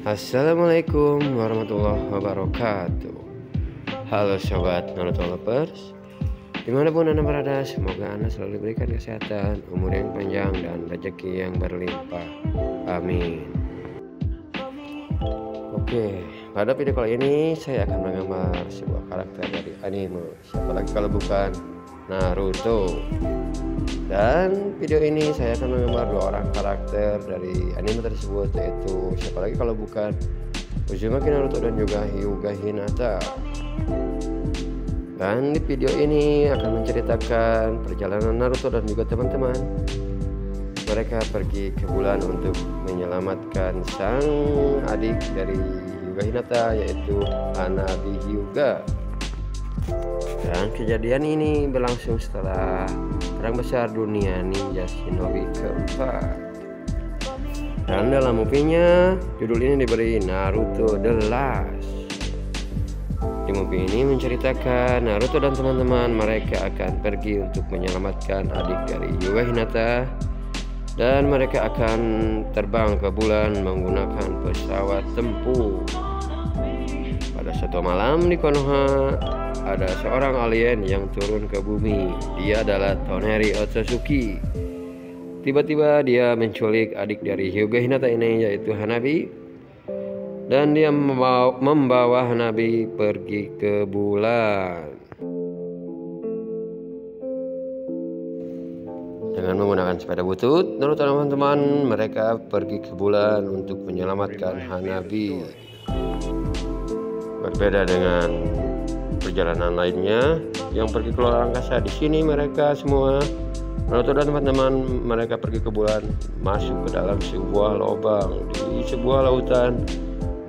Assalamualaikum warahmatullahi wabarakatuh. Halo sobat Naruto Lovers, dimanapun anda berada, semoga anda selalu diberikan kesehatan, umur yang panjang, dan rezeki yang berlimpah. Amin. Oke, pada video kali ini saya akan menggambar sebuah karakter dari anime, siapa lagi kalau bukan Naruto. Dan video ini saya akan menggambar dua orang karakter dari anime tersebut, yaitu siapa lagi kalau bukan Uzumaki Naruto dan juga Hyuga Hinata. Dan di video ini akan menceritakan perjalanan Naruto dan juga teman-teman. Mereka pergi ke bulan untuk menyelamatkan sang adik dari Hyuga Hinata, yaitu Hanabi Hyuga. Dan kejadian ini berlangsung setelah perang besar dunia ninja shinobi keempat. Dan dalam movie-nya, judul ini diberi Naruto The Last. Di movie ini menceritakan Naruto dan teman-teman mereka akan pergi untuk menyelamatkan adik dari Hyuga Hinata, dan mereka akan terbang ke bulan menggunakan pesawat tempur. Pada suatu malam di Konoha, ada seorang alien yang turun ke bumi. Dia adalah Toneri Otsutsuki. Tiba-tiba dia menculik adik dari Hyuga Hinata ini, yaitu Hanabi, dan dia membawa Hanabi pergi ke bulan. Dengan menggunakan sepeda butut, Naruto dan teman-teman mereka pergi ke bulan untuk menyelamatkan Hanabi. Berbeda dengan perjalanan lainnya yang pergi ke luar angkasa, di sini mereka semua, Naruto dan teman-teman mereka pergi ke bulan, masuk ke dalam sebuah lubang di sebuah lautan,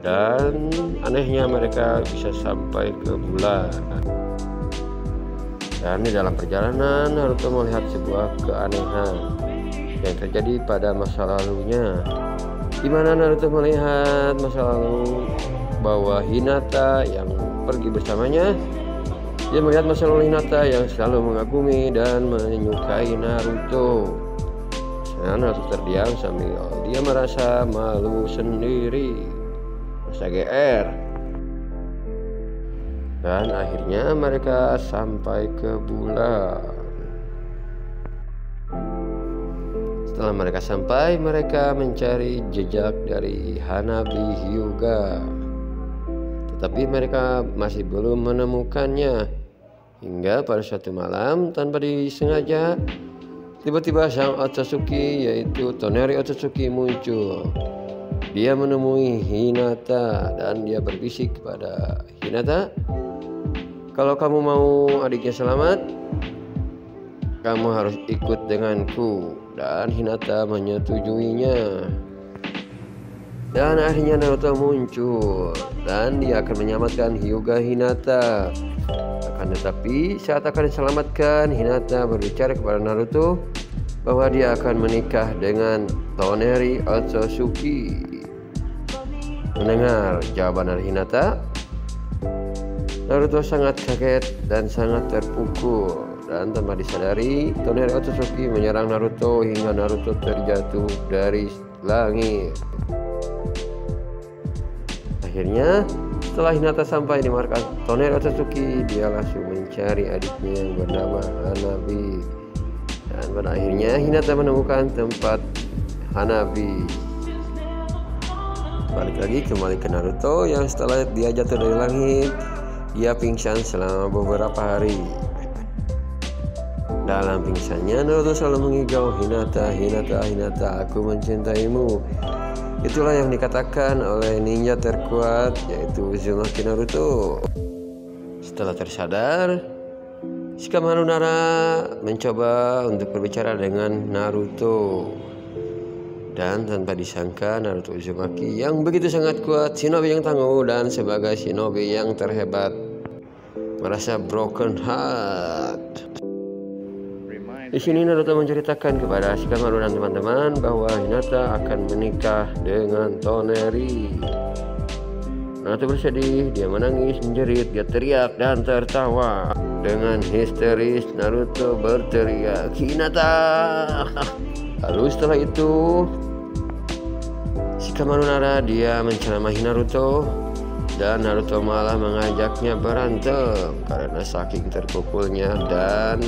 dan anehnya mereka bisa sampai ke bulan. Dan di dalam perjalanan Naruto melihat sebuah keanehan yang terjadi pada masa lalunya, di mana Naruto melihat masa lalu bahwa Hinata yang pergi bersamanya. Dia melihat masa lalu Hinata yang selalu mengagumi dan menyukai Naruto. Nah, Naruto terdiam sambil dia merasa malu sendiri, merasa GR. Dan akhirnya mereka sampai ke bulan. Setelah mereka sampai, mereka mencari jejak dari Hanabi Hyuga, tetapi mereka masih belum menemukannya. Hingga pada suatu malam tanpa disengaja, tiba-tiba sang Otsutsuki, yaitu Toneri Otsutsuki, muncul. Dia menemui Hinata dan dia berbisik kepada Hinata, kalau kamu mau adiknya selamat, kamu harus ikut denganku. Dan Hinata menyetujuinya. Dan akhirnya Naruto muncul dan dia akan menyelamatkan Hyuga Hinata. Akan tetapi saat akan diselamatkan, Hinata berbicara kepada Naruto bahwa dia akan menikah dengan Toneri Otsutsuki. Mendengar jawaban dari Hinata, Naruto sangat kaget dan sangat terpukul. Dan tanpa disadari, Toneri Otsutsuki menyerang Naruto hingga Naruto terjatuh dari langit. Akhirnya setelah Hinata sampai di markas Toneri Otsutsuki, dia langsung mencari adiknya yang bernama Hanabi. Dan pada akhirnya Hinata menemukan tempat Hanabi. Balik lagi kembali ke Naruto yang setelah dia jatuh dari langit, dia pingsan selama beberapa hari. Dalam pingsannya Naruto selalu mengigau, Hinata, Hinata, Hinata, aku mencintaimu. Itulah yang dikatakan oleh ninja terkuat, yaitu Uzumaki Naruto. Setelah tersadar, Shikamaru Nara mencoba untuk berbicara dengan Naruto. Dan tanpa disangka, Naruto Uzumaki yang begitu sangat kuat, shinobi yang tangguh, dan sebagai shinobi yang terhebat, merasa broken heart. Di sini Naruto menceritakan kepada Shikamaru dan teman-teman bahwa Hinata akan menikah dengan Toneri. Naruto bersedih, dia menangis, menjerit, dia teriak dan tertawa. Dengan histeris Naruto berteriak, "Hinata!" Lalu setelah itu Shikamaru Nara dia menceramahi Naruto, dan Naruto malah mengajaknya berantem karena saking terpukulnya, dan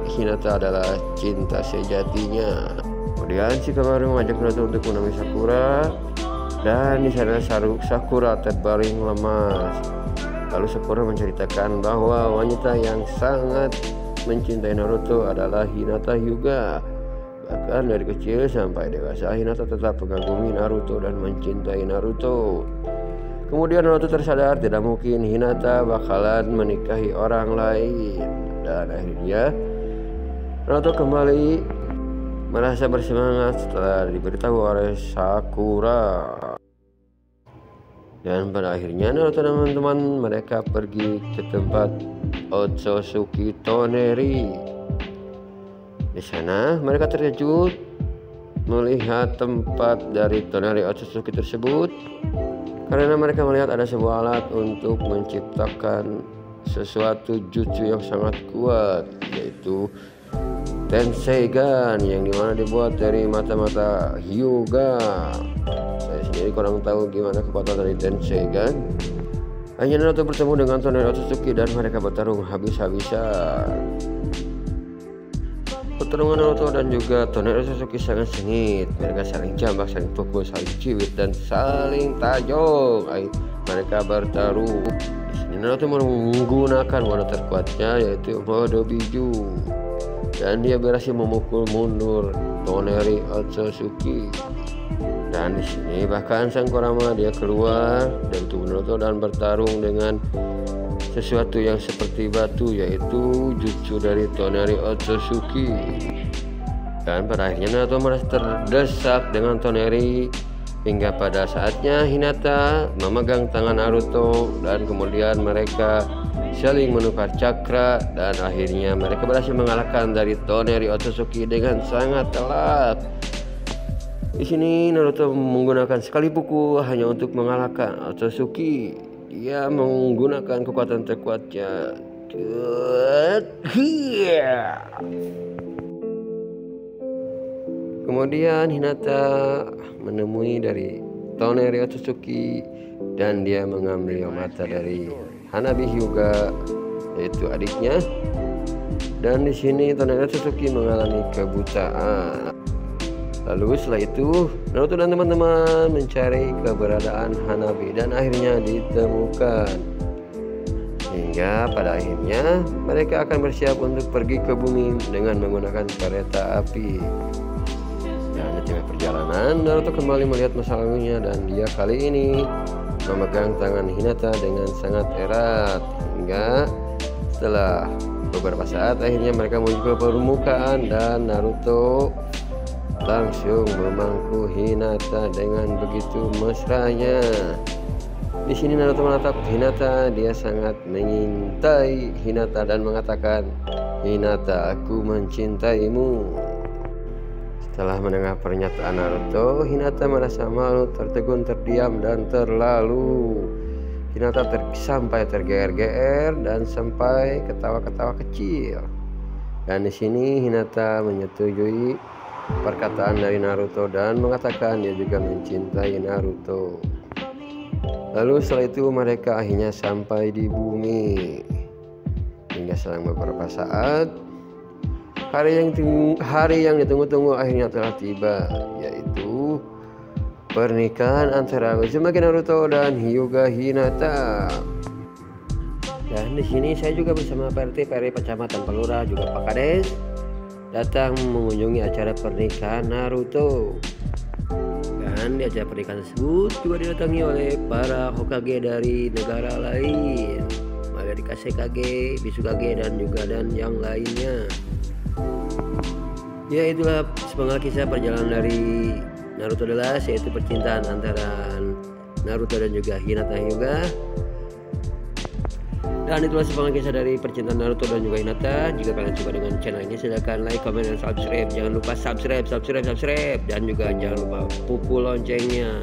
Hinata adalah cinta sejatinya. Kemudian Shikamaru mengajak Naruto untuk menemui Sakura, dan di sana Sakura terbaring lemas. Lalu Sakura menceritakan bahwa wanita yang sangat mencintai Naruto adalah Hinata Hyuga. Bahkan dari kecil sampai dewasa, Hinata tetap mengagumi Naruto dan mencintai Naruto. Kemudian Naruto tersadar tidak mungkin Hinata bakalan menikahi orang lain, dan akhirnya Naruto kembali merasa bersemangat setelah diberitahu oleh Sakura. Dan pada akhirnya Naruto dan teman-teman mereka pergi ke tempat Otsutsuki Toneri. Di sana mereka terkejut melihat tempat dari Toneri Otsutsuki tersebut, karena mereka melihat ada sebuah alat untuk menciptakan sesuatu jutsu yang sangat kuat, yaitu Tenseigan, yang dimana dibuat dari mata-mata Hyuga. Saya sendiri kurang tahu gimana kekuatan dari Tenseigan. Hanya Naruto bertemu dengan Toneri Otsutsuki dan mereka bertarung habis-habisan. Pertarungan Naruto dan juga Toneri Otsutsuki sangat sengit. Mereka saling jambak, saling pukul, saling ciwit, dan saling tajong. Mereka bertarung. Di sini Naruto menggunakan mode terkuatnya, yaitu mode Biju, dan dia berhasil memukul mundur Toneri Otsutsuki. Dan di sini bahkan Sang Kurama dia keluar dari tubuh Naruto dan bertarung dengan sesuatu yang seperti batu, yaitu jutsu dari Toneri Otsutsuki. Dan pada akhirnya Naruto merasa terdesak dengan Toneri, hingga pada saatnya Hinata memegang tangan Naruto, dan kemudian mereka saling menukar cakra, dan akhirnya mereka berhasil mengalahkan dari Toneri Otsutsuki dengan sangat telak. Di sini Naruto menggunakan sekali pukul hanya untuk mengalahkan Otsutsuki. Dia menggunakan kekuatan terkuatnya. Kemudian Hinata menemui dari Toneri Otsutsuki, dan dia mengambil mata dari Hanabi Hyuga, yaitu adiknya. Dan di sini Toneri Otsutsuki mengalami kebutaan. Lalu setelah itu Naruto dan teman-teman mencari keberadaan Hanabi, dan akhirnya ditemukan. Hingga pada akhirnya mereka akan bersiap untuk pergi ke bumi dengan menggunakan kereta api. Dan di tengah perjalanan Naruto kembali melihat masa lalunya, dan dia kali ini memegang tangan Hinata dengan sangat erat. Hingga setelah beberapa saat akhirnya mereka muncul ke permukaan, dan Naruto langsung memangku Hinata dengan begitu mesranya. Di sini Naruto menatap Hinata, dia sangat mencintai Hinata dan mengatakan, "Hinata, aku mencintaimu." Setelah mendengar pernyataan Naruto, Hinata merasa malu, tertegun, terdiam, dan terlalu. Hinata sampai tergeer-geer dan sampai ketawa-ketawa kecil. Dan di sini Hinata menyetujui perkataan dari Naruto dan mengatakan dia juga mencintai Naruto. Lalu setelah itu mereka akhirnya sampai di bumi. Hingga selang beberapa saat, hari yang ditunggu-tunggu akhirnya telah tiba, yaitu pernikahan antara Uzumaki Naruto dan Hyuga Hinata. Dan di sini saya juga bersama PRT Kecamatan Pelura, juga Pak Kades, datang mengunjungi acara pernikahan Naruto. Dan di acara pernikahan tersebut juga didatangi oleh para Hokage dari negara lain, mulai dari Kazekage, Mizukage, dan yang lainnya. Ya, itulah sepenggal kisah perjalanan dari Naruto The Last, yaitu percintaan antara Naruto dan juga Hinata Hyuga. Dan itulah sepenggal kisah dari percintaan Naruto dan juga Hinata. Jika kalian suka dengan channel ini, silahkan like, comment, dan subscribe. Jangan lupa subscribe, dan juga jangan lupa pukul loncengnya.